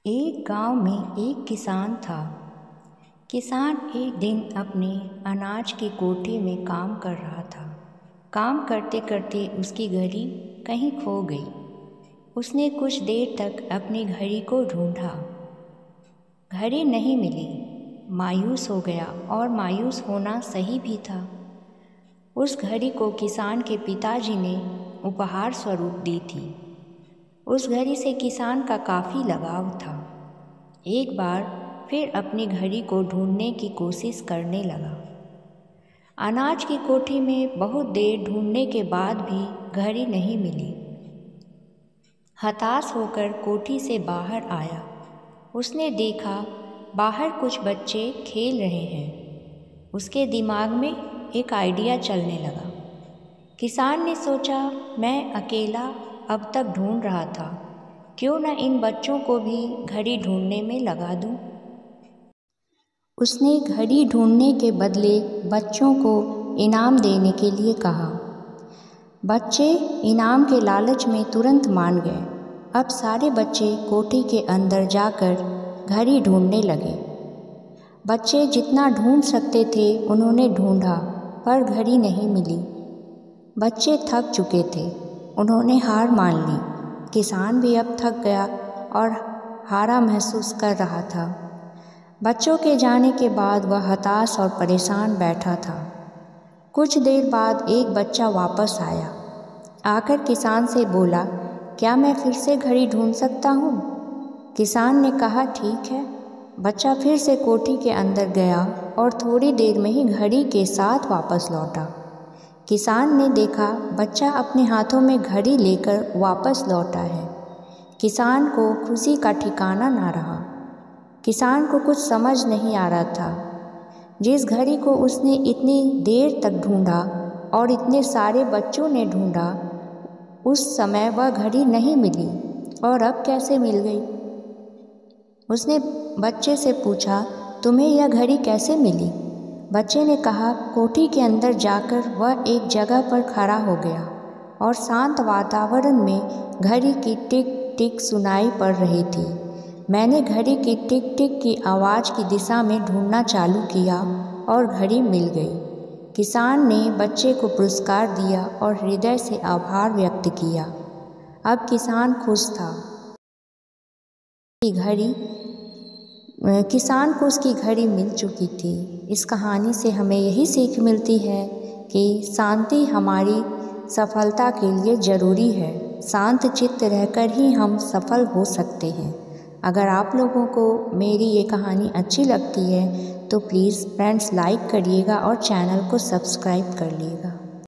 एक गांव में एक किसान था। किसान एक दिन अपने अनाज की कोठी में काम कर रहा था। काम करते करते उसकी घड़ी कहीं खो गई। उसने कुछ देर तक अपनी घड़ी को ढूंढा। घड़ी नहीं मिली। मायूस हो गया, और मायूस होना सही भी था। उस घड़ी को किसान के पिताजी ने उपहार स्वरूप दी थी। उस घड़ी से किसान का काफ़ी लगाव था। एक बार फिर अपनी घड़ी को ढूंढने की कोशिश करने लगा। अनाज की कोठी में बहुत देर ढूंढने के बाद भी घड़ी नहीं मिली। हताश होकर कोठी से बाहर आया। उसने देखा बाहर कुछ बच्चे खेल रहे हैं। उसके दिमाग में एक आइडिया चलने लगा। किसान ने सोचा, मैं अकेला अब तक ढूंढ रहा था, क्यों न इन बच्चों को भी घड़ी ढूंढने में लगा दूं। उसने घड़ी ढूंढने के बदले बच्चों को इनाम देने के लिए कहा। बच्चे इनाम के लालच में तुरंत मान गए। अब सारे बच्चे कोठी के अंदर जाकर घड़ी ढूंढने लगे। बच्चे जितना ढूंढ सकते थे उन्होंने ढूंढा, पर घड़ी नहीं मिली। बच्चे थक चुके थे, उन्होंने हार मान ली। किसान भी अब थक गया और हारा महसूस कर रहा था। बच्चों के जाने के बाद वह हताश और परेशान बैठा था। कुछ देर बाद एक बच्चा वापस आया। आकर किसान से बोला, क्या मैं फिर से घड़ी ढूंढ सकता हूँ? किसान ने कहा, ठीक है। बच्चा फिर से कोठी के अंदर गया और थोड़ी देर में ही घड़ी के साथ वापस लौटा। किसान ने देखा बच्चा अपने हाथों में घड़ी लेकर वापस लौटा है। किसान को खुशी का ठिकाना ना रहा। किसान को कुछ समझ नहीं आ रहा था। जिस घड़ी को उसने इतनी देर तक ढूंढा और इतने सारे बच्चों ने ढूंढा, उस समय वह घड़ी नहीं मिली, और अब कैसे मिल गई? उसने बच्चे से पूछा, तुम्हें यह घड़ी कैसे मिली? बच्चे ने कहा, कोठी के अंदर जाकर वह एक जगह पर खड़ा हो गया और शांत वातावरण में घड़ी की टिक टिक सुनाई पड़ रही थी। मैंने घड़ी की टिक टिक की आवाज़ की दिशा में ढूंढना चालू किया और घड़ी मिल गई। किसान ने बच्चे को पुरस्कार दिया और हृदय से आभार व्यक्त किया। अब किसान खुश था। किसान को उसकी घड़ी मिल चुकी थी। इस कहानी से हमें यही सीख मिलती है कि शांति हमारी सफलता के लिए ज़रूरी है। शांत चित्त रहकर ही हम सफल हो सकते हैं। अगर आप लोगों को मेरी ये कहानी अच्छी लगती है तो प्लीज़ फ्रेंड्स लाइक करिएगा और चैनल को सब्सक्राइब कर लीजिएगा।